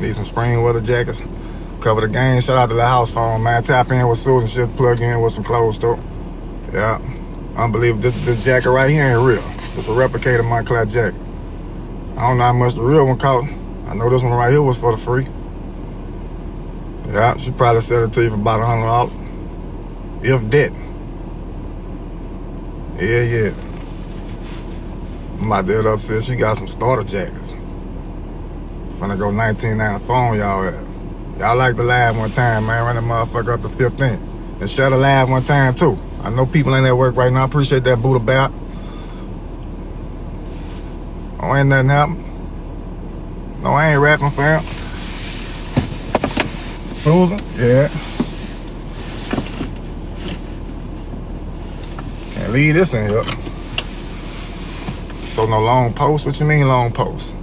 Need some spring weather jackets. Cover the game. Shout out to the house phone, man. Tap in with Susan, shit, plug in with some clothes too. Yeah. Unbelievable. This jacket right here ain't real. It's a replicated Montclair jacket. I don't know how much the real one cost. I know this one right here was for the free. Yeah, she probably sell it to you for about $100. If that. Yeah. My dad upstairs, she got some starter jackets. Finna go 1994 on y'all at. Y'all like to laugh one time, man. Run that motherfucker up to 15. And share the live one time too. I know people ain't at work right now. Appreciate that Buddha bat. Oh, ain't nothing happen. No, I ain't rapping, fam. Susan, yeah. Can't leave this in here. So no long post? What you mean long post?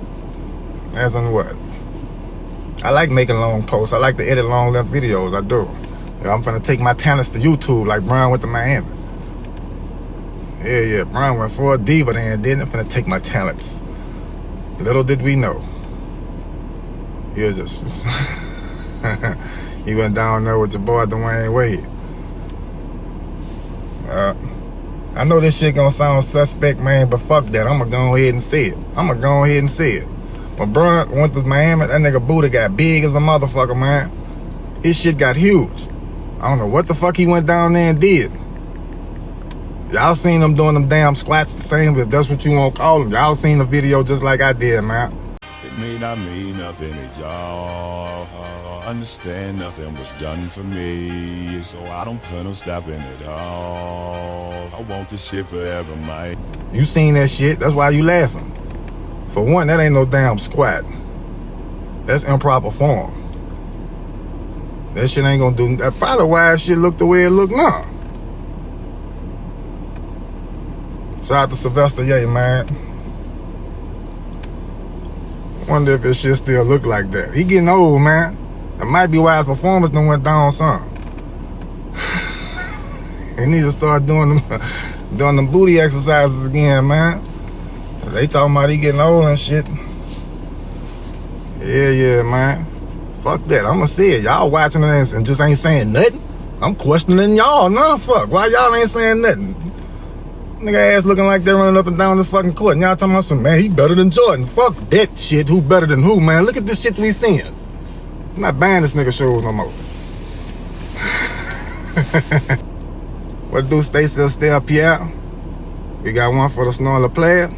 As in what? I like making long posts. I like to edit long length videos. I do. Yeah, I'm finna take my talents to YouTube like Brian went to Miami. Yeah. Brian went for a diva then, didn't I'm finna take my talents. Little did we know. He was just he went down there with your boy Dwayne Wade. I know this shit gonna sound suspect, man, but fuck that. I'ma go ahead and say it. When Brian went to Miami, that nigga booty got big as a motherfucker, man. His shit got huge. I don't know what the fuck he went down there and did. Y'all seen him doing them damn squats the same, if that's what you want to call them. Y'all seen the video just like I did, man. It may not mean nothing to y'all. Understand nothing was done for me, so I don't plan on stopping at all. I want this shit forever, man. You seen that shit, that's why you laughing. For one, that ain't no damn squat. That's improper form. That shit ain't gonna do. That's probably why that shit look the way it look now. Shout out to Sylvester Ye, man. Wonder if this shit still look like that. He getting old, man. That might be why his performance done went down some. He needs to start doing them booty exercises again, man. They talking about he getting old and shit. Yeah, man. Fuck that. I'ma say it. Y'all watching it and just ain't saying nothing. I'm questioning y'all. Nah, fuck. Why y'all ain't saying nothing? Nigga ass looking like they're running up and down the fucking court. And y'all talking about some, man, he better than Jordan. Fuck that shit. Who better than who, man? Look at this shit we seeing. I'm not buying this nigga shows no more. What do Stacy still Pierre? We got one for the snorler player.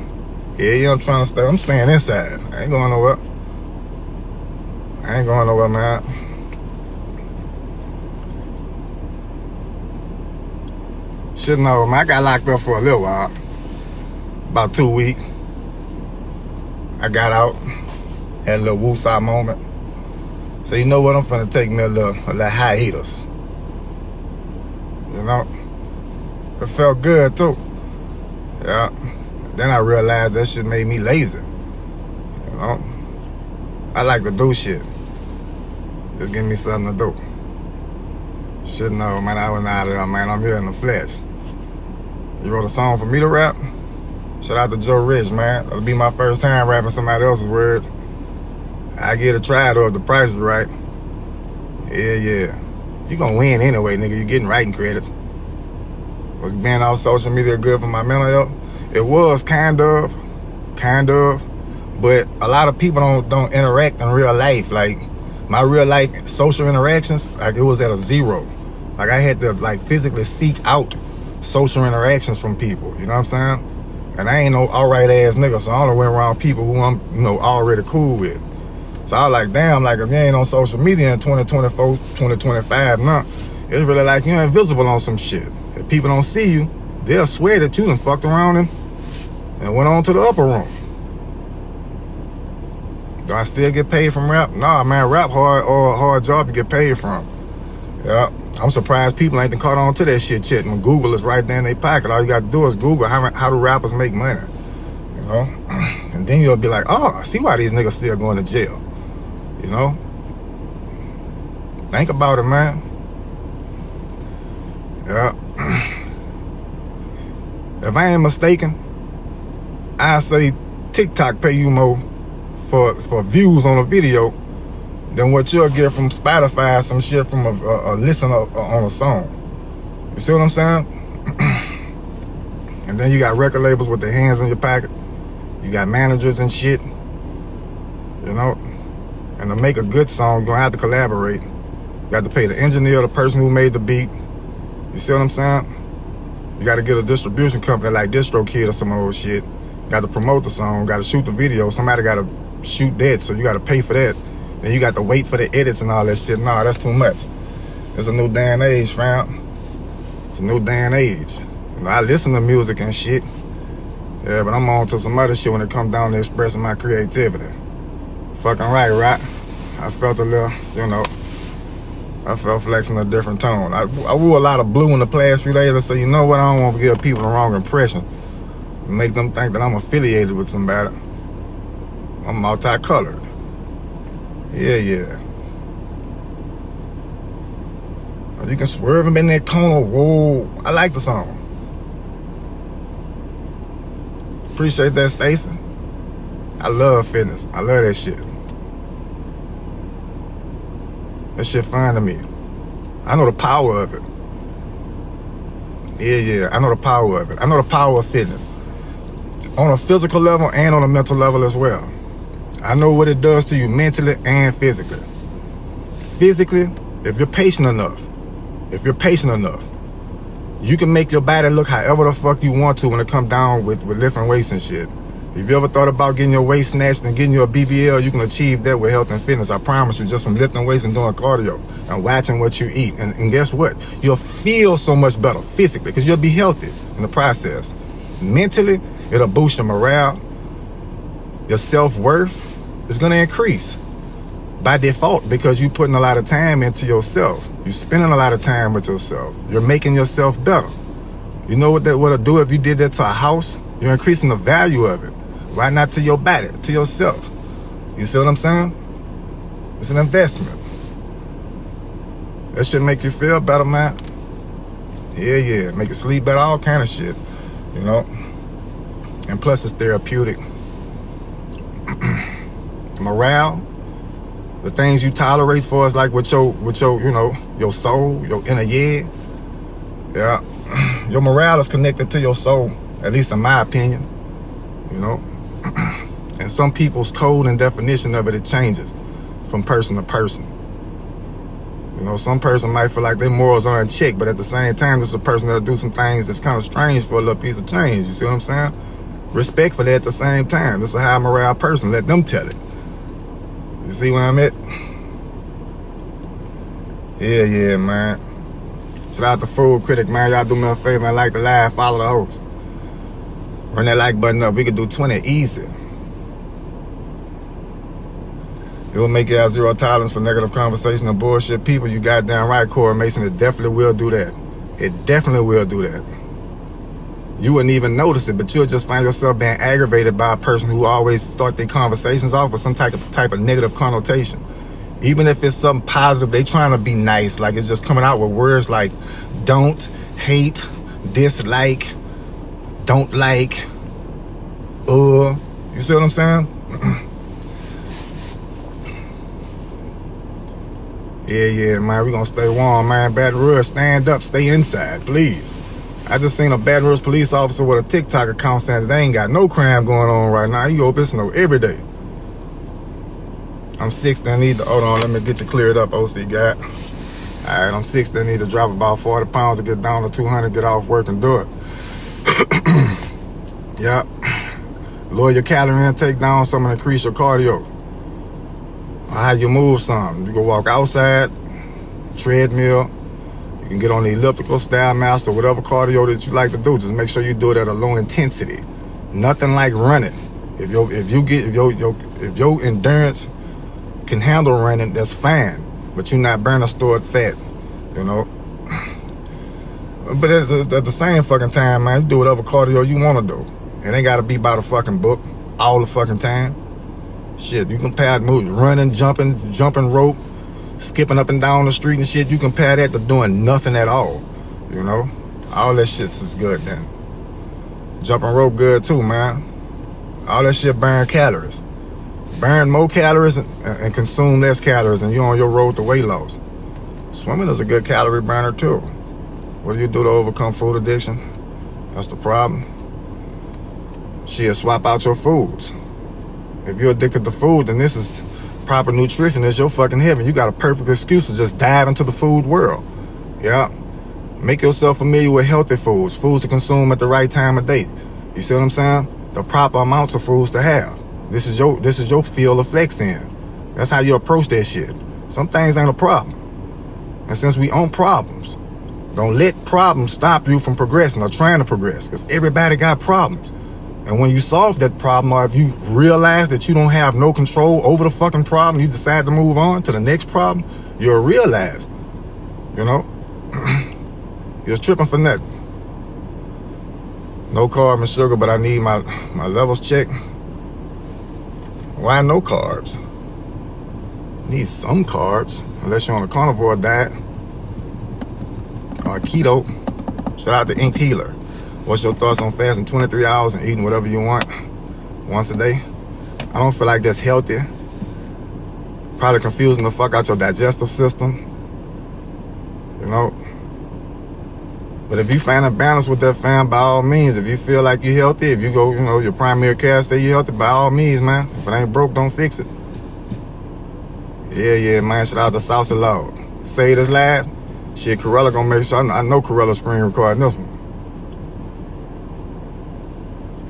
Yeah, I'm trying to stay. I'm staying inside. I ain't going nowhere. Man. Shit, no, man. I got locked up for a little while. About 2 weeks. I got out. Had a little woosah moment. So you know what? I'm finna take me a little hiatus. You know? It felt good, too. Yeah. Then I realized that shit made me lazy. You know? I like to do shit. Just give me something to do. Shit, no, man, I went out of there, man. I'm here in the flesh. You wrote a song for me to rap? Shout out to Joe Rich, man. That'll be my first time rapping somebody else's words. I get a try though if the price is right. Yeah. You gonna win anyway, nigga. You getting writing credits. Was being off social media good for my mental health? It was kind of, but a lot of people don't interact in real life. Like my real life social interactions, like it was at a zero. Like I had to like physically seek out social interactions from people. You know what I'm saying? And I ain't no alright ass nigga, so I only went around people who I'm already cool with. So I was like, damn, like if you ain't on social media in 2024, 2025, nah, it's really like you're invisible on some shit. If people don't see you, they'll swear that you done fucked around and went on to the upper room. Do I still get paid from rap? Nah, man, rap hard job to get paid from. Yeah, I'm surprised people ain't caught on to that shit yet. When Google is right there in their pocket, all you got to do is Google how do rappers make money, you know? And then you'll be like, oh, I see why these niggas still going to jail, you know? Think about it, man. Yeah. If I ain't mistaken, I say TikTok pay you more for views on a video than what you'll get from Spotify, some shit from a listen on a song. You see what I'm saying? And then you got record labels with their hands in your pocket. You got managers and shit. You know? And to make a good song, you're gonna have to collaborate. You got to pay the engineer, the person who made the beat. You see what I'm saying? You got to get a distribution company like DistroKid or some old shit. Got to promote the song, got to shoot the video. Somebody got to shoot that, so you got to pay for that. Then you got to wait for the edits and all that shit. Nah, that's too much. It's a new day and age, fam. It's a new day and age. You know, I listen to music and shit. Yeah, but I'm on to some other shit when it comes down to expressing my creativity. Fucking right? I felt a little, you know, I felt flexing a different tone. I wore a lot of blue in the past few days. I said, you know what, I don't want to give people the wrong impression. Make them think that I'm affiliated with somebody. I'm multicolored. Yeah. You can swerve him in that corner. Whoa, I like the song. Appreciate that, Stacy. I love fitness. I love that shit. That shit fun to me. I know the power of it. Yeah, I know the power of it. I know the power of fitness. On a physical level and on a mental level as well. I know what it does to you mentally and physically. Physically, if you're patient enough, you can make your body look however the fuck you want to when it comes down with lifting weights and shit. If you ever thought about getting your weight snatched and getting you a BBL, you can achieve that with health and fitness. I promise you, just from lifting weights and doing cardio and watching what you eat. And guess what? You'll feel so much better physically because you'll be healthy in the process. Mentally, it'll boost your morale. Your self-worth is going to increase by default because you're putting a lot of time into yourself. You're spending a lot of time with yourself. You're making yourself better. You know what that would do if you did that to a house? You're increasing the value of it. Why not to your body, to yourself? You see what I'm saying? It's an investment. That should make you feel better, man. Yeah. Make you sleep better, all kind of shit. You know? And plus it's therapeutic. Morale, the things you tolerate for us, like with your, you know, your soul, your inner yeah. Yeah. Your morale is connected to your soul, at least in my opinion. You know? And some people's code and definition of it changes from person to person. You know, some person might feel like their morals are in check, but at the same time, there's a person that'll do some things that's kind of strange for a little piece of change. You see what I'm saying? Respectfully at the same time. This is a high morale person. Let them tell it. You see where I'm at? Yeah, man. Shout out to Food Critic, man. Y'all do me a favor and like the live, follow the host. Run that like button up. We can do 20 easy. It will make you have zero tolerance for negative conversation and bullshit people. You goddamn right, Corey Mason. It definitely will do that. It definitely will do that. You wouldn't even notice it, but you'll just find yourself being aggravated by a person who always start their conversations off with some type of negative connotation. Even if it's something positive, they trying to be nice. Like it's just coming out with words like don't, hate, dislike, don't like, you see what I'm saying? Yeah, man, we gonna stay warm, man. Baton Rouge, stand up, stay inside, please. I just seen a Baton Rouge police officer with a TikTok account saying that they ain't got no crime going on right now. You open snow every day. I'm 60 and need to, hold on, let me get you cleared up, OC guy. Alright, I'm 60 and need to drop about 40 pounds to get down to 200, get off work and do it. Yep. Lower your calorie intake down, some and increase your cardio. How you move some. You can walk outside, treadmill. You can get on the elliptical, Stairmaster, whatever cardio that you like to do. Just make sure you do it at a low intensity. Nothing like running. If your endurance can handle running, that's fine. But you're not burning stored fat, you know. But at the same fucking time, man, you do whatever cardio you want to do. It ain't got to be by the fucking book all the fucking time. Shit, you can pair moves, running, jumping rope, skipping up and down the street and shit. You compare that to doing nothing at all, you know? All that shit is good then. Jumping rope good too, man. All that shit burn calories. burn more calories and consume less calories, and you're on your road to weight loss. Swimming is a good calorie burner too. What do you do to overcome food addiction? That's the problem. Shit, swap out your foods. If you're addicted to food, then this is proper nutrition. It's your fucking heaven. You got a perfect excuse to just dive into the food world. Yeah. Make yourself familiar with healthy foods, foods to consume at the right time of day. You see what I'm saying? The proper amounts of foods to have. This is your field of flex in. That's how you approach that shit. Some things ain't a problem. And since we own problems, don't let problems stop you from progressing or trying to progress, because everybody got problems. And when you solve that problem, or if you realize that you don't have no control over the fucking problem, you decide to move on to the next problem, you'll realize, you know, you're tripping for nothing. No carb and sugar, but I need my levels checked. Why no carbs? Need some carbs, unless you're on a carnivore diet or keto. Shout out to Ink Healer. What's your thoughts on fasting 23 hours and eating whatever you want once a day? I don't feel like that's healthy. Probably confusing the fuck out your digestive system. You know? But if you find a balance with that, fam, by all means. If you feel like you're healthy, if you go, you know, your primary care say you're healthy, by all means, man. If it ain't broke, don't fix it. Yeah, man. Shout out to Saucy Lord. Say this lad. Shit, Corella gonna make sure. I know Corella screen recording this one.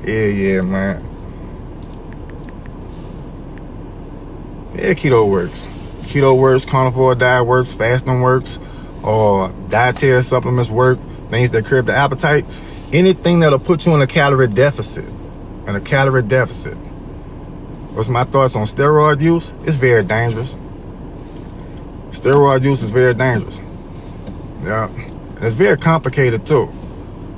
Yeah, man. Yeah, keto works. Keto works, carnivore diet works, fasting works, or dietary supplements work, things that curb the appetite. Anything that'll put you in a calorie deficit. What's my thoughts on steroid use? It's very dangerous. Steroid use is very dangerous. Yeah. And it's very complicated too.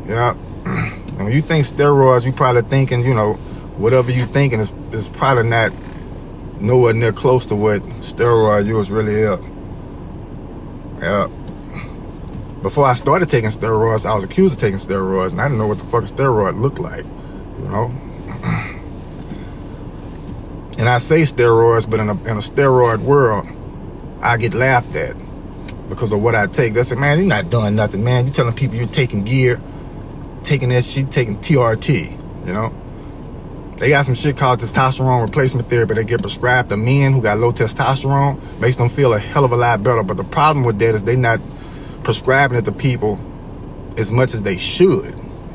Yeah. And when you think steroids, you probably thinking, you know, whatever you thinking is probably not nowhere near close to what steroid use really is. Yeah. Before I started taking steroids, I was accused of taking steroids, and I didn't know what the fuck a steroid looked like, you know? And I say steroids, but in a steroid world, I get laughed at because of what I take. They say, man, you're not doing nothing, man. You're telling people you're taking gear, taking that shit, taking TRT, you know? They got some shit called testosterone replacement therapy that get prescribed to men who got low testosterone, makes them feel a hell of a lot better. But the problem with that is they not prescribing it to people as much as they should,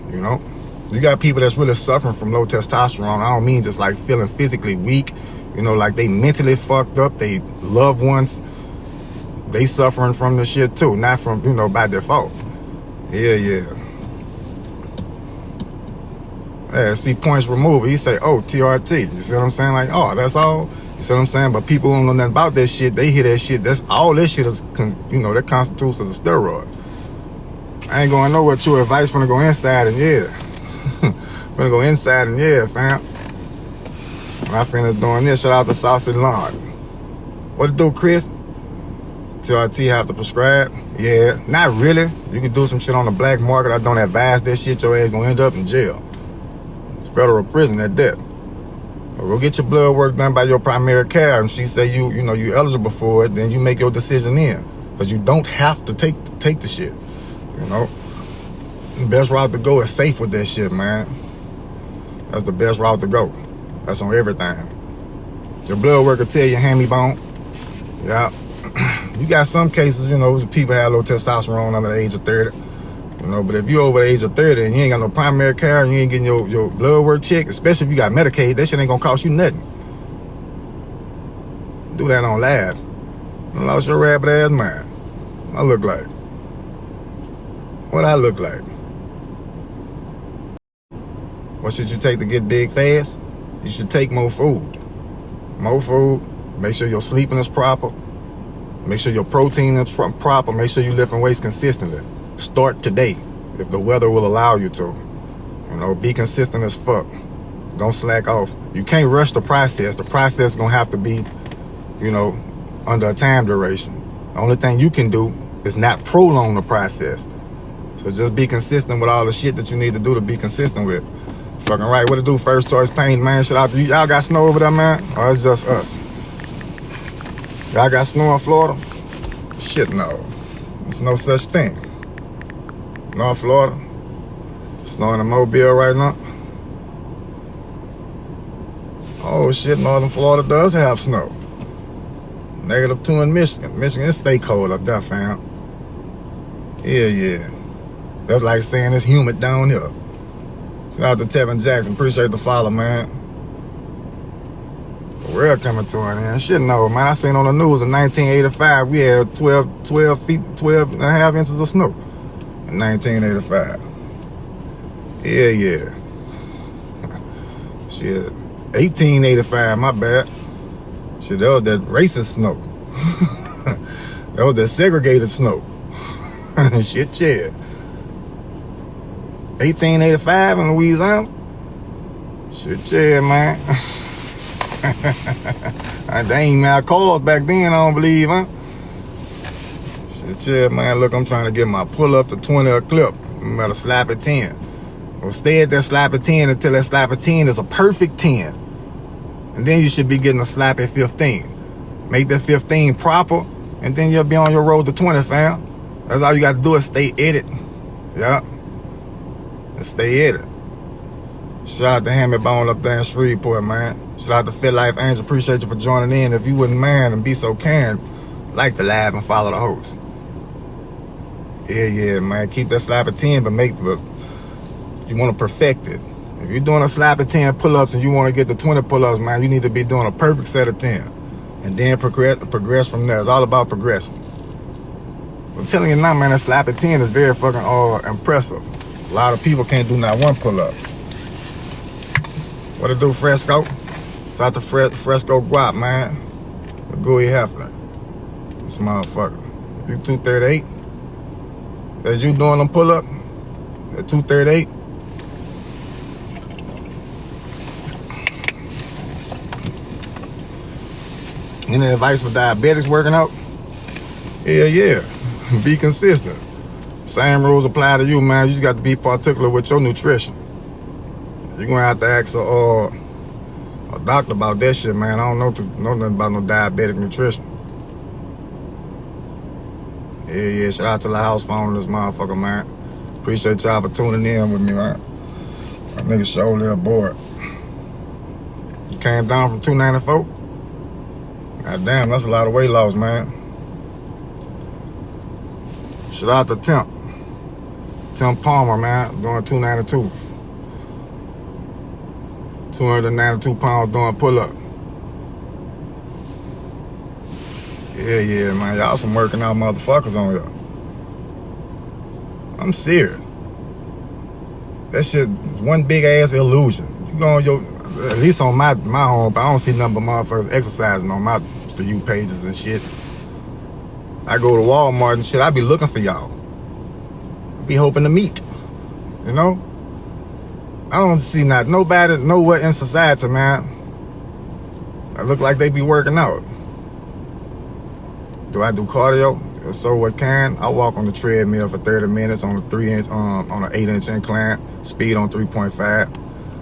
you know? You got people that's really suffering from low testosterone. I don't mean just like feeling physically weak, you know, like they mentally fucked up, they loved ones, they suffering from the shit too, not from, you know, by default. Yeah, see points removal. You say, oh, TRT. You see what I'm saying? Like, oh, that's all. You see what I'm saying? But people who don't know nothing about that shit, they hear that shit. That's all this shit is, you know, that constitutes as a steroid. I ain't going nowhere with your advice. Finna go inside and yeah. Finna go inside and yeah, fam. My friend is doing this. Shout out to Saucy Lord. What it do, Chris? TRT have to prescribe? Yeah, not really. You can do some shit on the black market. I don't advise that shit. Your ass gonna end up in jail. Federal prison at that. Or go get your blood work done by your primary care, and she say you know you eligible for it, then you make your decision then. Because you don't have to take the shit. You know? The best route to go is safe with that shit, man. That's the best route to go. That's on everything. Your blood work will tell you hammy bone. Yeah. You got some cases, you know, people have low testosterone under the age of 30. You know, but if you're over the age of 30 and you ain't got no primary care and you ain't getting your blood work checked, especially if you got Medicaid, that shit ain't gonna cost you nothing. Do that on live. You lost your rabbit ass mind. What I look like? What I look like? What should you take to get big fast? You should take more food. More food. Make sure your sleeping is proper. Make sure your protein is proper. Make sure you're lifting weights consistently. Start today, if the weather will allow you to. You know, be consistent as fuck. Don't slack off. You can't rush the process. The process is gonna have to be, you know, under a time duration. The only thing you can do is not prolong the process. So just be consistent with all the shit that you need to do to be consistent with. Fucking right. What to do? First choice paint, man. Shout out to you. Y'all got snow over there, man? Or it's just us? Y'all got snow in Florida? Shit, no. There's no such thing. North Florida. Snowing in Mobile right now. Oh shit, Northern Florida does have snow. -2 in Michigan. Michigan, it stay cold up there, fam. Yeah. That's like saying it's humid down here. Shout out to Tevin Jackson. Appreciate the follow, man. We're coming to an end. Shit, no, man. I seen on the news in 1985, we had 12 and a half inches of snow in 1985. Yeah. Shit. 1885, my bad. Shit, that was that racist snow. That was that segregated snow. Shit, yeah. 1885 in Louisiana. Shit, yeah, man. They ain't had cars back then, I don't believe, huh? Shit, yeah, man. Look, I'm trying to get my pull up to 20 a clip. I'm at a slap at 10. Well, stay at that slap at 10 until that slap at 10 is a perfect 10. And then you should be getting a slap at 15. Make that 15 proper, and then you'll be on your road to 20, fam. That's all you got to do is stay at it. Yeah. And stay at it. Shout out to Hammy Bone up there in Shreveport, man. Shout out to Fit Life Angel. Appreciate you for joining in. If you wouldn't mind and be so kind, like the live and follow the host. Yeah, man. Keep that slap at 10, but you want to perfect it. If you're doing a slap at 10 pull-ups and you want to get the 20 pull-ups, man, you need to be doing a perfect set of 10. And then progress from there. It's all about progressing. I'm telling you now, man, that slap at 10 is very fucking impressive. A lot of people can't do not one pull-up. What it do, Fresco? Shout out to Fresco Guap, man. The gooey Hefner. This motherfucker. You 238? That's you doing them pull-up? At 238? Any advice for diabetics working out? Yeah. Be consistent. Same rules apply to you, man. You just got to be particular with your nutrition. You're going to have to ask a doctor about that shit, man. I don't know nothing about no diabetic nutrition. Yeah. Shout out to the house phone this motherfucker, man. Appreciate y'all for tuning in with me, man. My nigga surely aboard. You came down from 294? God damn, that's a lot of weight loss, man. Shout out to Tim Palmer, man, doing 292. 292 pounds doing pull-up. Yeah, man. Y'all some working out motherfuckers on here. I'm serious. That shit is one big ass illusion. You go on at least on my home, but I don't see nothing but motherfuckers exercising on my For You pages and shit. I go to Walmart and shit, I be looking for y'all. Be hoping to meet. You know? I don't see nobody nowhere in society, man. I look like they be working out. Do I do cardio? If so, what kind? I walk on the treadmill for 30 minutes on a 3-inch, on an 8-inch incline, speed on 3.5.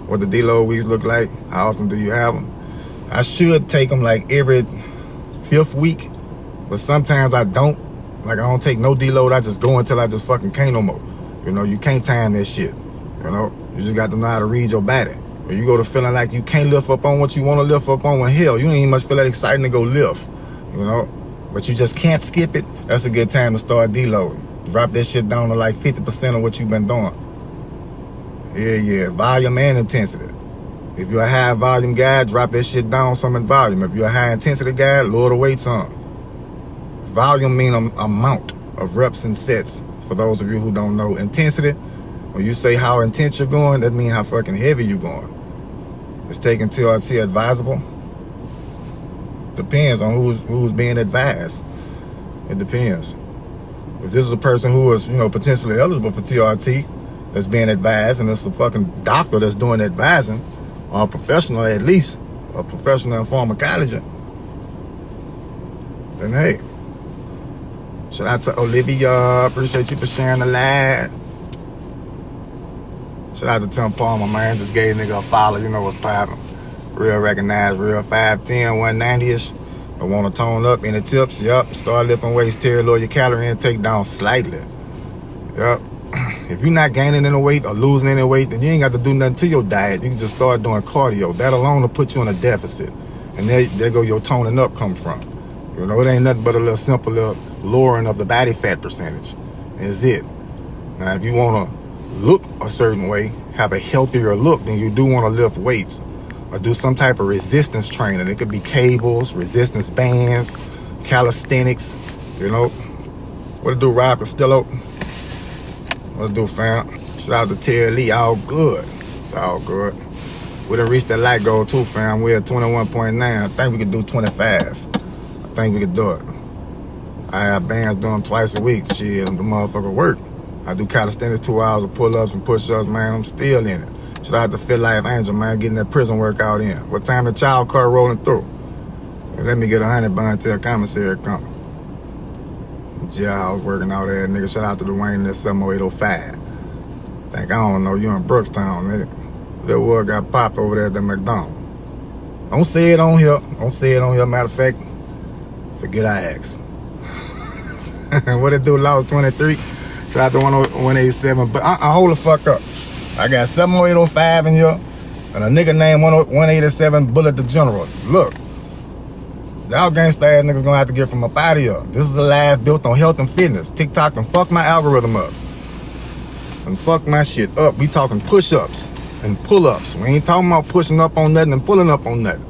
What the deload weeks look like? How often do you have them? I should take them like every 5th week, but sometimes I don't. Like I don't take no deload. I just go until I just fucking can't no more. You know, you can't time that shit. You know, you just got to know how to read your body. When you go to feeling like you can't lift up on what you want to lift up on, hell, you ain't even much feel that exciting to go lift. You know, but you just can't skip it. That's a good time to start deloading. Drop that shit down to like 50% of what you've been doing. Yeah, volume and intensity. If you're a high volume guy, drop that shit down some in volume. If you're a high intensity guy, lower the weights on. Volume mean amount of reps and sets. For those of you who don't know intensity, when you say how intense you're going, that means how fucking heavy you're going. Is taking TRT advisable? Depends on who's being advised. It depends. If this is a person who is, potentially eligible for TRT, that's being advised, and it's a fucking doctor that's doing advising, or a professional at least, a professional in pharmacology, then hey. Shout out to Olivia. Appreciate you for sharing the live. Shout out to Tim Palmer, man. Just gave nigga a follow. You know what's poppin'. Real recognized, real 5'10", 190-ish. I want to tone up. Any tips? Yup. Start lifting weights. Lower your calorie intake down slightly. Yup. If you're not gaining any weight or losing any weight, then you ain't got to do nothing to your diet. You can just start doing cardio. That alone will put you in a deficit. And there go your toning up come from. You know, it ain't nothing but a little simple little lowering of the body fat percentage. Is it. Now, if you want to look a certain way, have a healthier look, then you do want to lift weights or do some type of resistance training. It could be cables, resistance bands, calisthenics, you know. What it do, Rob Costello? What it do, fam? Shout out to Terry Lee, all good. It's all good. We done reached that light goal too, fam. We're at 21.9. I think we could do 25. I think we could do it. I have bands doing twice a week. Shit, the motherfucker work. I do calisthenics 2 hours of pull-ups and push-ups, man. I'm still in it. Shout out to Fit Life Angel, man, getting that prison workout in. What time the child car rolling through? Let me get 100 bun till commissary come. Jailhouse working out there, nigga. Shout out to Dwayne in that 70805. Think I don't know, you in Brookstown, nigga. That wood got popped over there at the McDonald's. Don't say it on here. Don't say it on here. Matter of fact, forget I asked. What it do, lost 23? Shout out to 187, but hold the fuck up. I got 70805 in here, and a nigga named 187 Bullet the General. Look, y'all gangsta ass niggas gonna have to get from up out of here. This is a live built on health and fitness. TikTok done fuck my algorithm up. And fuck my shit up. We talking push-ups and pull-ups. We ain't talking about pushing up on nothing and pulling up on nothing.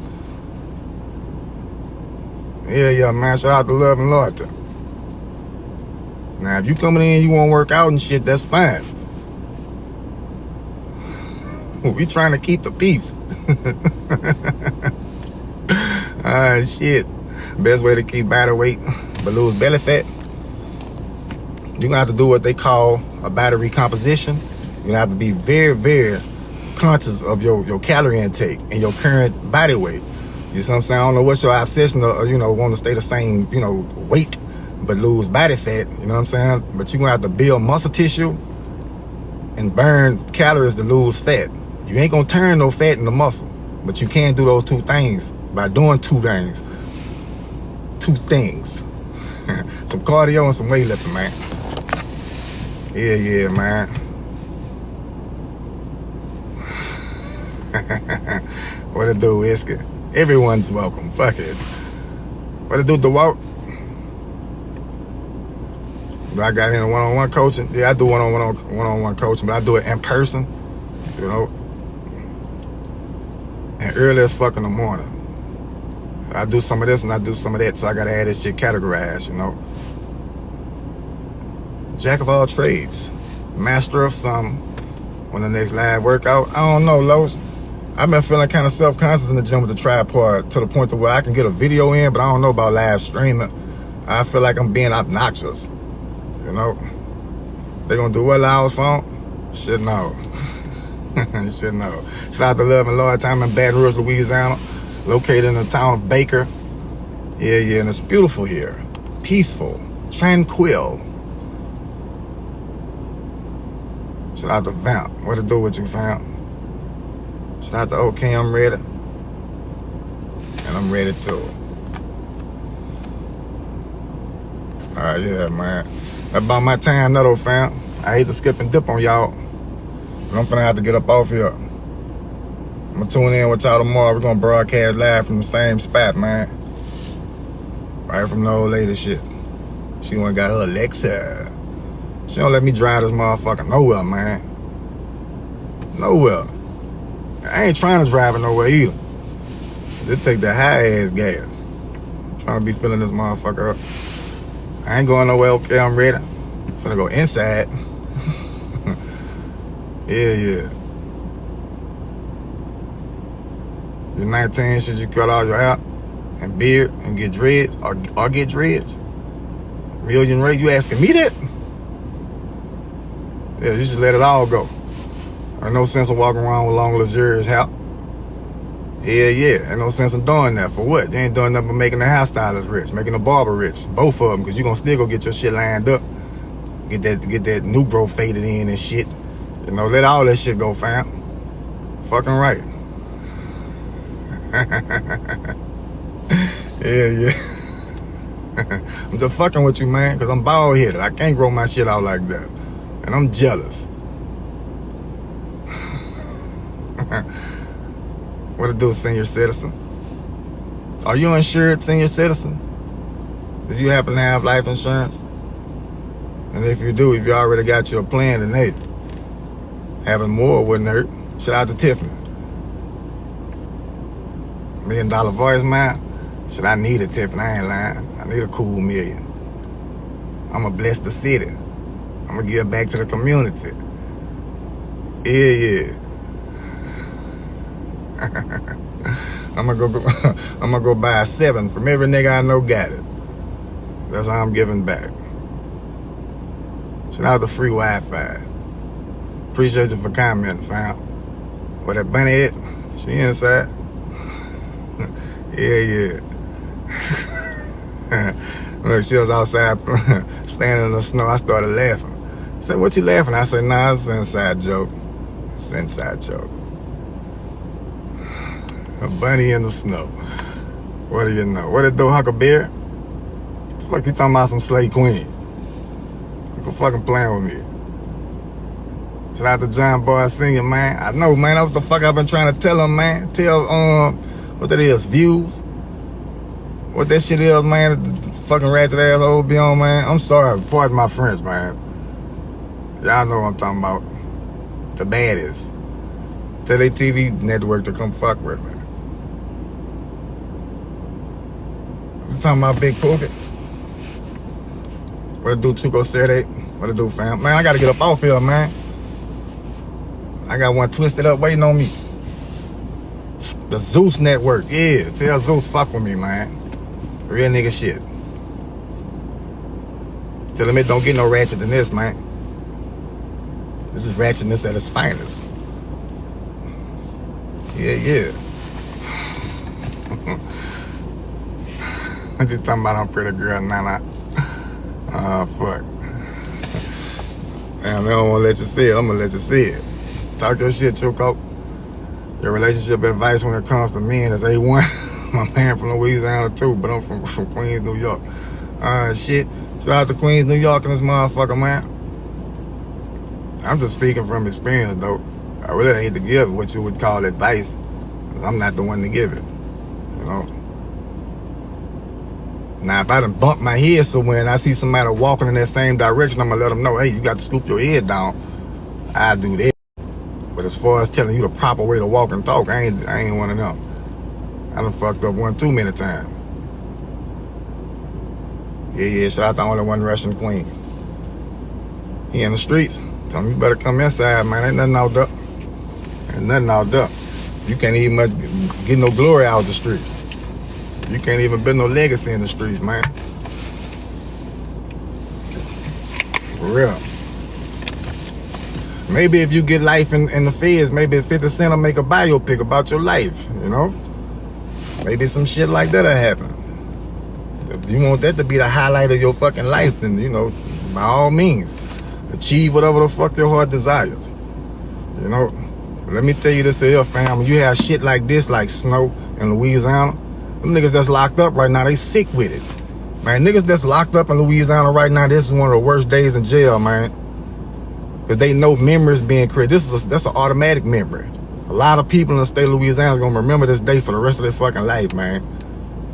Yeah, man, shout out to Love and Loyalty. Now, if you coming in and you want to work out and shit, that's fine. We trying to keep the peace. Shit. Best way to keep body weight but lose belly fat, you're going to have to do what they call a body recomposition. You're going to have to be very, very conscious of your calorie intake and your current body weight. You see what I'm saying? I don't know what's your obsession of, want to stay the same, weight, but lose body fat, you know what I'm saying? But you're going to have to build muscle tissue and burn calories to lose fat. You ain't going to turn no fat into muscle, but you can do those two things by doing two things. Some cardio and some weightlifting, man. Yeah, man. What it do, Whiskey? Everyone's welcome. Fuck it. What it do, DeWalt? Do I got in one-on-one coaching? Yeah, I do one-on-one coaching, but I do it in person, and early as fuck in the morning. I do some of this and I do some of that, so I gotta have this shit categorized, Jack of all trades, master of some. On the next live workout, I don't know, Lowe's. I've been feeling kind of self-conscious in the gym with the tripod to the point to where I can get a video in, but I don't know about live streaming. I feel like I'm being obnoxious, They gonna do what, Lowe's phone? Shit, no. Shit, no. Shout out to Love and Loyalty. I'm in Baton Rouge, Louisiana, located in the town of Baker. Yeah, and it's beautiful here. Peaceful, tranquil. Shout out to Vamp. What to do with you, fam? Shout out to OK, I'm ready. And I'm ready too. Alright, yeah, man. That's about my time, though, fam. I hate to skip and dip on y'all, but I'm finna have to get up off here. I'm gonna tune in with y'all tomorrow. We're gonna broadcast live from the same spot, man. Right from the old lady shit. She went and got her Alexa. She don't let me drive this motherfucker nowhere, man. Nowhere. I ain't trying to drive it nowhere either. Just take that high ass gas. I'm trying to be filling this motherfucker up. I ain't going nowhere. Okay, I'm ready. I'm finna go inside. Yeah. You're 19, should you cut all your hair and beard and get dreads or get dreads? Million Ray, you asking me that? Yeah, you just let it all go. There's no sense of walking around with long, luxurious hair. Yeah. There's no sense in doing that. For what? You ain't doing nothing but making the hairstylist rich, making the barber rich. Both of them, because you're going to still go get your shit lined up. Get that new growth faded in and shit. You know, let all that shit go, fam. Fucking right. Yeah. I'm just fucking with you, man, because I'm bald headed. I can't grow my shit out like that. And I'm jealous. What to do, senior citizen? Are you insured, senior citizen? Did you happen to have life insurance? And if you do, if you already got your plan, then hey, having more wouldn't hurt. Shout out to Tiffany. $1 million voice, man. Shit, I need it, Tiffany. I ain't lying. I need a cool million. I'ma bless the city. I'ma give back to the community. Yeah. I'ma go buy a 7 from every nigga I know got it. That's how I'm giving back. Shout out to free Wi-Fi. Appreciate you for commenting, fam. Where that bunny at? She inside. Yeah. Look, she was outside standing in the snow. I started laughing. I said, what you laughing? I said, nah, it's an inside joke. It's an inside joke. A bunny in the snow. What do you know? What it do, Huckleberry? What the fuck you talking about, some slave queen? You can fucking playing with me. Shout out to John Boy Sr., man. I know, man. That's what the fuck I've been trying to tell him, man. Tell, what that is, views. What that shit is, man. The fucking ratchet asshole be on, man. I'm sorry. Pardon my French, man. Y'all know what I'm talking about. The baddest. Tell their TV network to come fuck with me. You talking about Big Pookie? What it do, Chuco Saturday? What it do, fam? Man, I gotta get up off here, man. I got one twisted up waiting on me. The Zeus Network, yeah. Tell Zeus fuck with me, man. Real nigga shit. Tell him it don't get no ratchet than this, man. This is ratchetness at its finest. Yeah. What you talking about, I'm pretty girl, Nana? Fuck. Damn, they don't want to let you see it. I'm going to let you see it. Talk your shit, Chuco. Your relationship advice when it comes to men is A1. My man from Louisiana too, but I'm from Queens, New York. Shit. Shout out to Queens, New York and this motherfucker, man. I'm just speaking from experience, though. I really hate to give what you would call advice, because I'm not the one to give it, you know. Now, if I done bump my head somewhere and I see somebody walking in that same direction, I'm going to let them know, hey, you got to scoop your head down. I do that. But as far as telling you the proper way to walk and talk, I ain't one of them. I done fucked up one too many times. Yeah, shout out to only one Russian queen. He in the streets. Tell him you better come inside, man. Ain't nothing out there. Ain't nothing out there. You can't even much get no glory out the streets. You can't even build no legacy in the streets, man. For real. Maybe if you get life in the feds, maybe 50 Cent will make a biopic about your life, you know? Maybe some shit like that'll happen. If you want that to be the highlight of your fucking life, then, you know, by all means, achieve whatever the fuck your heart desires. You know? Let me tell you this here, fam. When you have shit like this, like snow in Louisiana, them niggas that's locked up right now, they sick with it. Man, niggas that's locked up in Louisiana right now, this is one of the worst days in jail, man. Because they know memories being created. That's an automatic memory. A lot of people in the state of Louisiana is going to remember this day for the rest of their fucking life, man.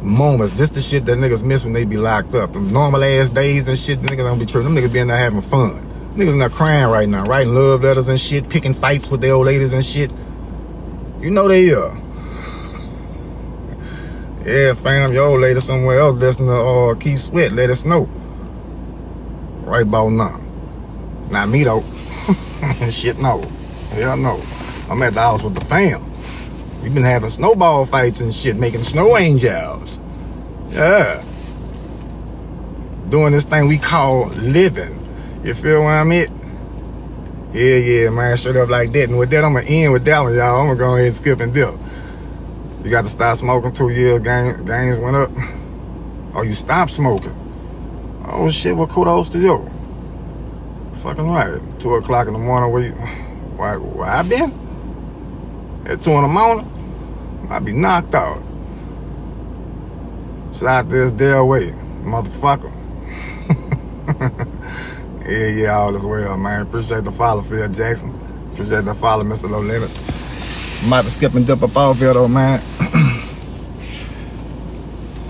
Moments. This the shit that niggas miss when they be locked up. Them normal ass days and shit, the niggas don't be tripping. Them niggas be in there having fun. Niggas in there crying right now, writing love letters and shit, picking fights with their old ladies and shit. You know they are. Yeah, fam, your old lady somewhere else listening to Keith Sweat, let us know. Right about now. Not me though. Shit, no. Hell no. I'm at the house with the fam. We've been having snowball fights and shit, making snow angels. Yeah. Doing this thing we call living. You feel where I'm at? Yeah, man, straight up like that. And with that, I'm going to end with that one, y'all. I'm going to go ahead and skip and dip. You got to stop smoking 2 years, gains went up. Oh, you stopped smoking. Oh, shit, well, kudos to you. Fucking right. 2 o'clock in the morning, Where I been? At 2 in the morning? I be knocked out. Shout out to this Dale Way, motherfucker. Yeah, all is well, man. Appreciate the follow, Phil Jackson. Appreciate the follow, Mr. Low Limits. I'm about to skip and dip up off here, though, man.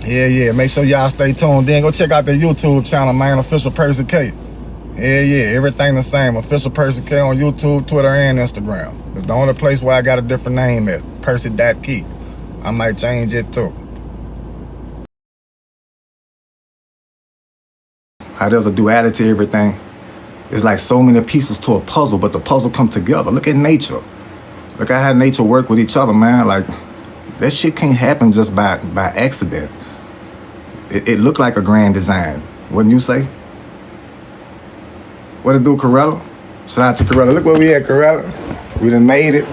Yeah. Make sure y'all stay tuned in. Go check out the YouTube channel, man. Official Percy K. Yeah. Everything the same. Official Percy K on YouTube, Twitter, and Instagram. It's the only place where I got a different name at. Percy.Key. I might change it, too. How there's a duality to everything. It's like so many pieces to a puzzle, but the puzzle come together. Look at nature. Look at how nature work with each other, man. Like, that shit can't happen just by accident. It looked like a grand design, wouldn't you say? What it do, Corella? Shout out to Corella. Look where we at, Corella. We done made it.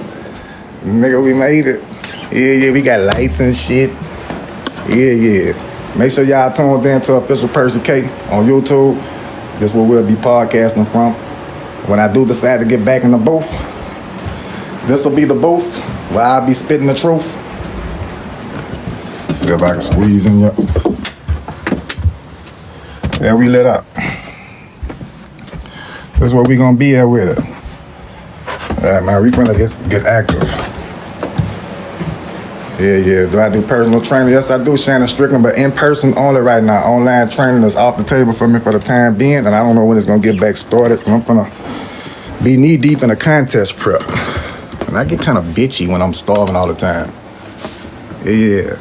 Nigga, we made it. Yeah, we got lights and shit. Yeah. Make sure y'all tuned in to Official Percy K on YouTube. This is where we'll be podcasting from. When I do decide to get back in the booth, this will be the booth where I'll be spitting the truth. See if I can squeeze in here. Yeah, we lit up. This is where we gonna be at with it. All right, man, we finna get active. Yeah. Do I do personal training? Yes, I do, Shannon Strickland, but in person only right now. Online training is off the table for me for the time being, and I don't know when it's gonna get back started. I'm gonna be knee deep in a contest prep. And I get kind of bitchy when I'm starving all the time. Yeah.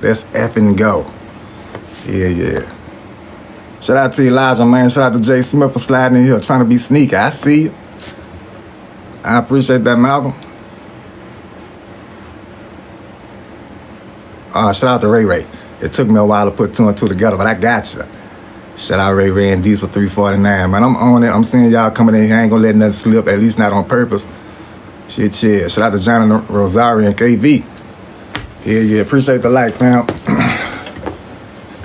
Let's effing go. Yeah. Shout out to Elijah, man. Shout out to Jay Smith for sliding in here, trying to be sneaky. I see you. I appreciate that, Malcolm. Shout out to Ray. It took me a while to put 2 and 2 together, but I got you. Shout out Ray and Diesel 349, man. I'm on it. I'm seeing y'all coming in here. I ain't gonna let nothing slip, at least not on purpose. Shit. Shout out to John and Rosario and KV. Yeah. Appreciate the like, fam.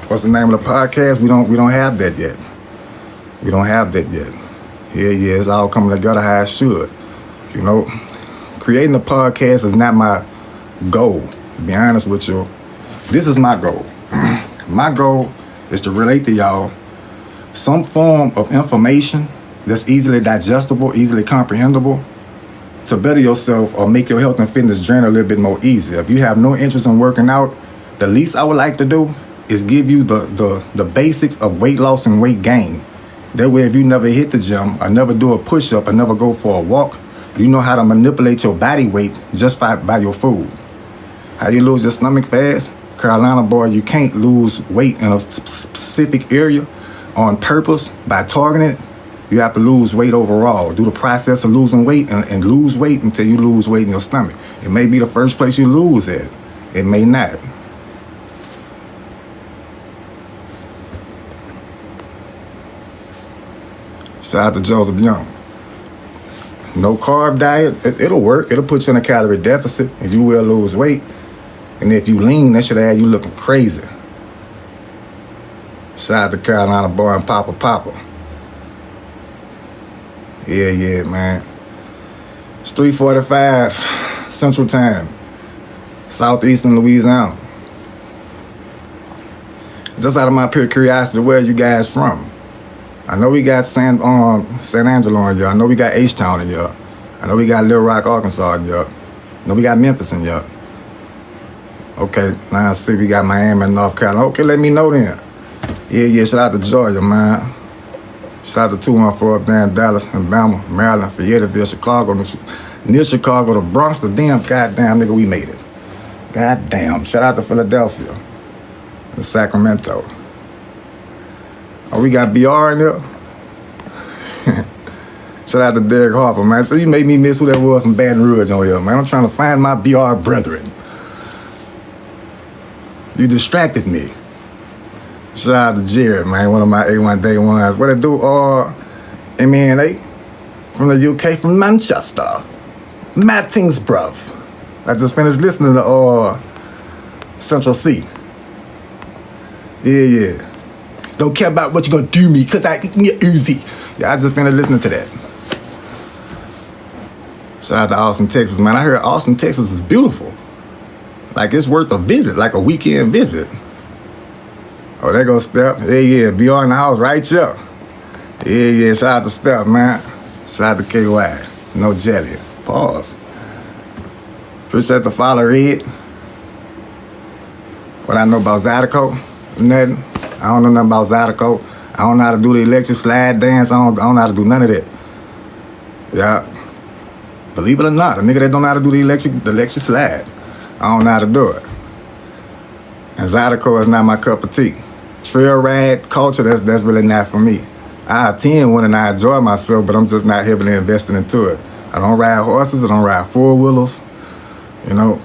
What's the name of the podcast? We don't have that yet. We don't have that yet. Yeah. It's all coming together how it should. You know, creating a podcast is not my goal. To be honest with you, this is my goal. My goal is to relate to y'all some form of information that's easily digestible, easily comprehensible, to better yourself or make your health and fitness journey a little bit more easy. If you have no interest in working out, the least I would like to do is give you the basics of weight loss and weight gain. That way, if you never hit the gym, or never do a push-up, or never go for a walk, you know how to manipulate your body weight just by your food. How you lose your stomach fast? Carolina boy, you can't lose weight in a specific area on purpose by targeting it. You have to lose weight overall. Do the process of losing weight and lose weight until you lose weight in your stomach. It may be the first place you lose it. It may not. Shout out to Joseph Young. No carb diet, it'll work. It'll put you in a calorie deficit and you will lose weight. And if you lean, that should have you looking crazy. Shout out to Carolina boy and Papa. Yeah, man. It's 3:45 Central Time, Southeastern Louisiana. Just out of my pure curiosity, where are you guys from? I know we got San Angelo in here. I know we got H-Town in here. I know we got Little Rock, Arkansas in here. I know we got Memphis in here. Okay, now I see we got Miami and North Carolina. Okay, let me know then. Yeah, shout out to Georgia, man. Shout out to 214 up there in Dallas, Alabama, Maryland, Fayetteville, Chicago, near Chicago, the Bronx, the goddamn nigga, we made it. Goddamn. Shout out to Philadelphia and Sacramento. Oh, we got BR in there. Shout out to Derek Harper, man. So you made me miss who that was from Baton Rouge on here, man. I'm trying to find my BR brethren. You distracted me. Shout out to Jared, man, one of my A1 Day ones. What it do? MENA from the UK, from Manchester. Mattingsborough. I just finished listening to Central C. Yeah. Don't care about what you're gonna do me, cause I eat me a Uzi. Yeah, I just finished listening to that. Shout out to Austin, Texas, man. I heard Austin, Texas is beautiful. Like, it's worth a visit, like a weekend visit. Oh, there goes Steph. Yeah, be on the house right here. Yeah, shout out to Steph, man. Shout out to KY. No jelly. Pause. Appreciate the follow, Red. What I know about Zydeco? Nothing. I don't know nothing about Zydeco. I don't know how to do the electric slide dance. I don't know how to do none of that. Yeah. Believe it or not, a nigga that don't know how to do the electric slide, I don't know how to do it. And Zydeco is not my cup of tea. Trail ride culture, that's really not for me. I attend one and I enjoy myself, but I'm just not heavily invested into it. I don't ride horses, I don't ride four-wheelers. You know,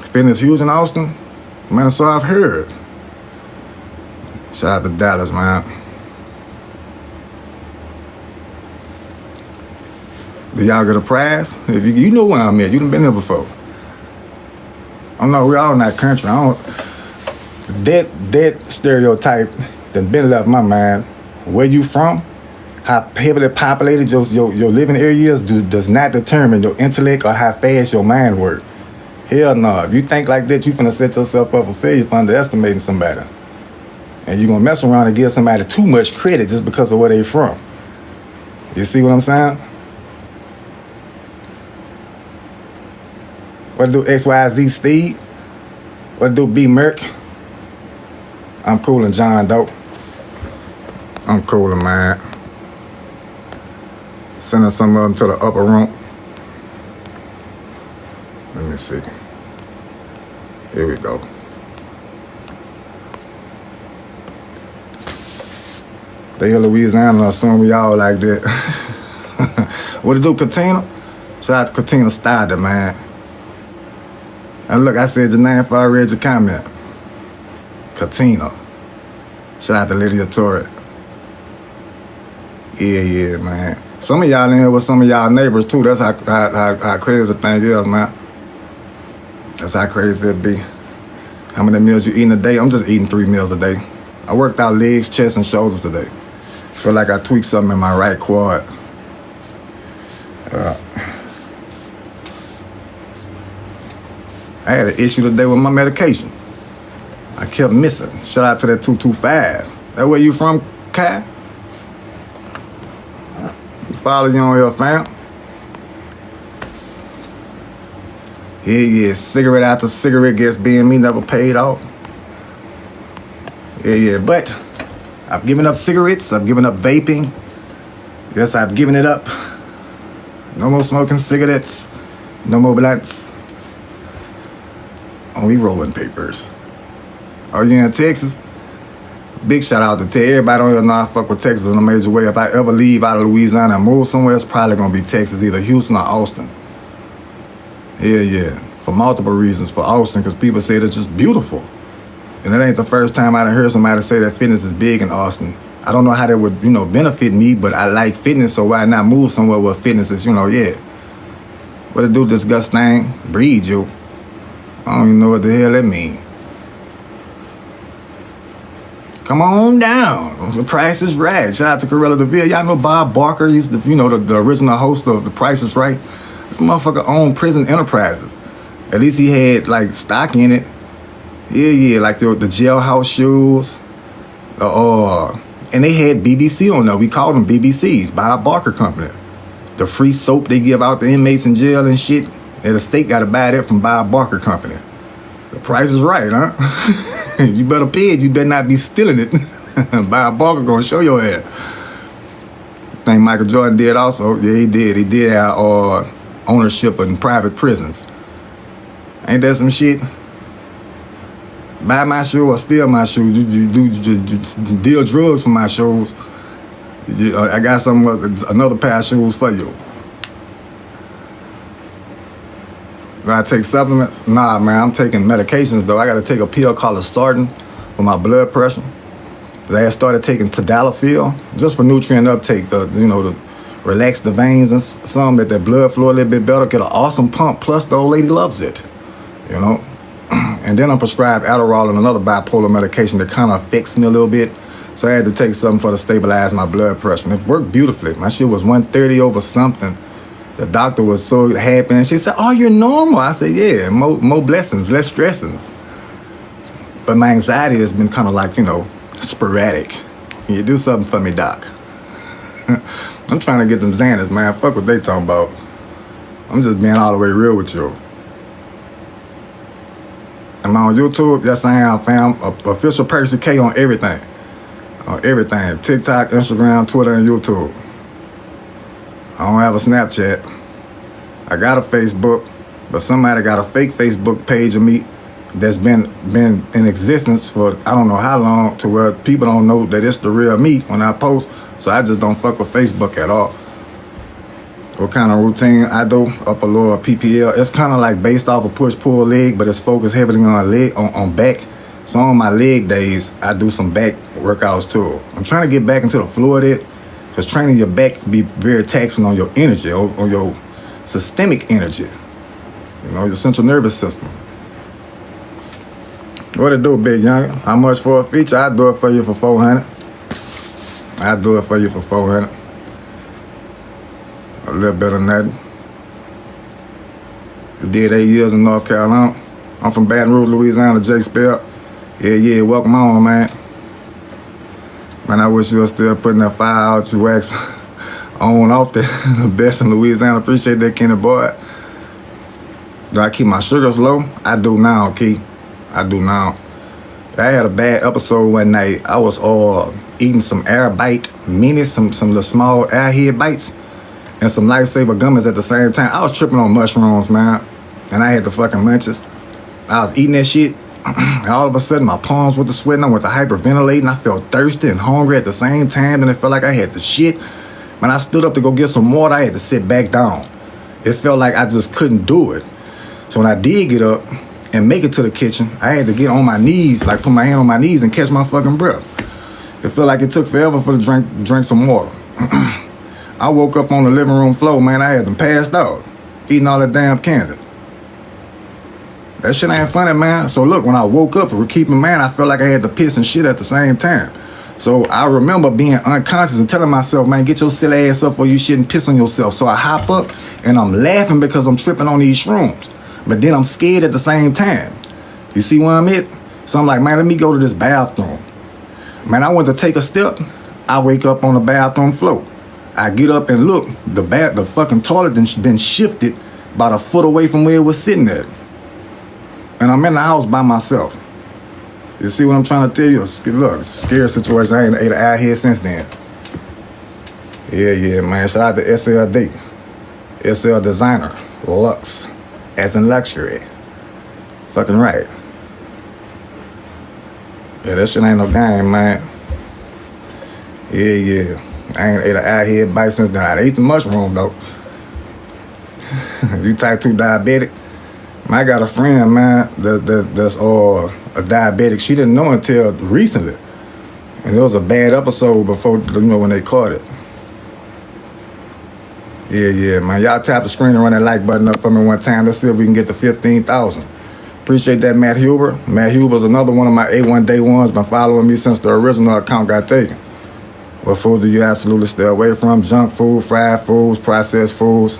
fitness huge in Austin, man, so I've heard. Shout out to Dallas, man. Do y'all get a prize? If you know where I'm at, you done been here before. I know we all in that country. That stereotype that been left my mind. Where you from, how heavily populated your living area is does not determine your intellect or how fast your mind works. Hell no. If you think like that, you finna set yourself up for failure for underestimating somebody. And you gonna mess around and give somebody too much credit just because of where they from. You see what I'm saying? What do XYZ Steve? What do B Merc? I'm coolin' John Doe. I'm coolin', man. Sending some of them to the upper room. Let me see. Here we go. They here Louisiana, assume we all like that. What it do, Katina? Shout out to Katina Stoddard, man. And look, I said your name before I read your comment. Katina. Shout out to Lydia Torre. Yeah, man. Some of y'all in here with some of y'all neighbors too. That's how crazy the thing is, man. That's how crazy it be. How many meals you eating a day? I'm just eating 3 meals a day. I worked out legs, chest, and shoulders today. Feel like I tweaked something in my right quad. I had an issue today with my medication. I kept missing. Shout out to that 225. That where you from, Kai? Follow you on your fam. Yeah, cigarette after cigarette gets being me never paid off. Yeah, but I've given up cigarettes, I've given up vaping. Yes, I've given it up. No more smoking cigarettes, no more blunts. Only rolling papers. Are you in Texas? Big shout out to everybody on here know I fuck with Texas in a major way. If I ever leave out of Louisiana and move somewhere, it's probably gonna be Texas, either Houston or Austin. Yeah. For multiple reasons. For Austin, because people say it's just beautiful. And it ain't the first time I done heard somebody say that fitness is big in Austin. I don't know how that would, benefit me, but I like fitness, so why not move somewhere where fitness is, yeah. What it do, disgust thing? Breed you. I don't even know what the hell that mean. Come on down. The Price is Right. Shout out to Corella DeVille. Y'all know Bob Barker used to, the original host of The Price is Right. This motherfucker owned Prison Enterprises. At least he had, stock in it. Yeah, like the jailhouse shoes. And they had BBC on there. We called them BBCs, Bob Barker Company. The free soap they give out to inmates in jail and shit. And the state got to buy that from Bob Barker Company. The Price is Right, huh? You better pay it. You better not be stealing it. Bob Barker gonna show your ass. I think Michael Jordan did also. Yeah, he did. He did have ownership in private prisons. Ain't that some shit? Buy my shoe or steal my shoe. You deal drugs for my shoes. I got another pair of shoes for you. Do I take supplements? Nah, man, I'm taking medications, though. I got to take a pill called Astartin for my blood pressure. I had started taking Tadalafil just for nutrient uptake, to relax the veins and some, that blood flow a little bit better, get an awesome pump, plus the old lady loves it, And then I'm prescribed Adderall and another bipolar medication that kind of affects me a little bit. So I had to take something to stabilize my blood pressure. And it worked beautifully. My shit was 130 over something. The doctor was so happy, and she said, "Oh, you're normal." I said, "Yeah, more blessings, less stressings." But my anxiety has been kind of like, sporadic. Can you do something for me, doc? I'm trying to get them Xanax, man. Fuck what they talking about. I'm just being all the way real with you. Am I on YouTube? Yes, I am, fam. Official Percy K on everything. On everything. TikTok, Instagram, Twitter, and YouTube. I don't have a Snapchat. I got a Facebook, but somebody got a fake Facebook page of me that's been in existence for I don't know how long, to where people don't know that it's the real me when I post. So I just don't fuck with Facebook at all. What kind of routine I do? Upper lower PPL. It's kind of like based off of push pull leg, but it's focused heavily on leg, on back. So on my leg days, I do some back workouts too. I'm trying to get back into the flow of it, because training your back can be very taxing on your energy, on your systemic energy. Your central nervous system. What it do, big young? How much for a feature? I do it for you for 400. I do it for you for 400. A little better than that. I did 8 years in North Carolina. I'm from Baton Rouge, Louisiana, Jake Spell. Yeah, welcome on, man. Man, I wish you were still putting that fire out, you wax on off the best in Louisiana. Appreciate that, Kenny boy. Do I keep my sugars low? I do now, Key. I do now. I had a bad episode one night. I was eating some air bite minis, some little small airhead bites, and some lifesaver gummies at the same time. I was tripping on mushrooms, man, and I had the fucking munchies. I was eating that shit. And all of a sudden, my palms went to sweating. I went to hyperventilating. I felt thirsty and hungry at the same time, and it felt like I had the shit. When I stood up to go get some water, I had to sit back down. It felt like I just couldn't do it. So when I did get up and make it to the kitchen, I had to get on my knees, like put my hand on my knees and catch my fucking breath. It felt like it took forever for the drink some water. I woke up on the living room floor, man. I had them passed out, eating all that damn candy. That shit ain't funny, man. So look, when I woke up, keep in mind, I felt like I had to piss and shit at the same time. So I remember being unconscious and telling myself, man, get your silly ass up or you shouldn't piss on yourself. So I hop up and I'm laughing because I'm tripping on these shrooms. But then I'm scared at the same time. You see where I'm at? So I'm like, man, let me go to this bathroom. Man, I went to take a step. I wake up on the bathroom floor. I get up and look. The fucking toilet been shifted about a foot away from where it was sitting at. And I'm in the house by myself. You see what I'm trying to tell you? Look, it's a scary situation. I ain't ate an eye here since then. Yeah, man. Shout out to SLD. SL Designer. Lux. As in luxury. Fucking right. Yeah, that shit ain't no game, man. Yeah. I ain't ate an eye here bite since then. I ate the mushroom, though. You type 2 diabetic? I got a friend, man, that's a diabetic. She didn't know until recently. And it was a bad episode before, when they caught it. Yeah, man. Y'all tap the screen and run that like button up for me one time. Let's see if we can get to 15,000. Appreciate that, Matt Huber. Matt Huber's another one of my A1 Day Ones. Been following me since the original account got taken. What food do you absolutely stay away from? Junk food, fried foods, processed foods.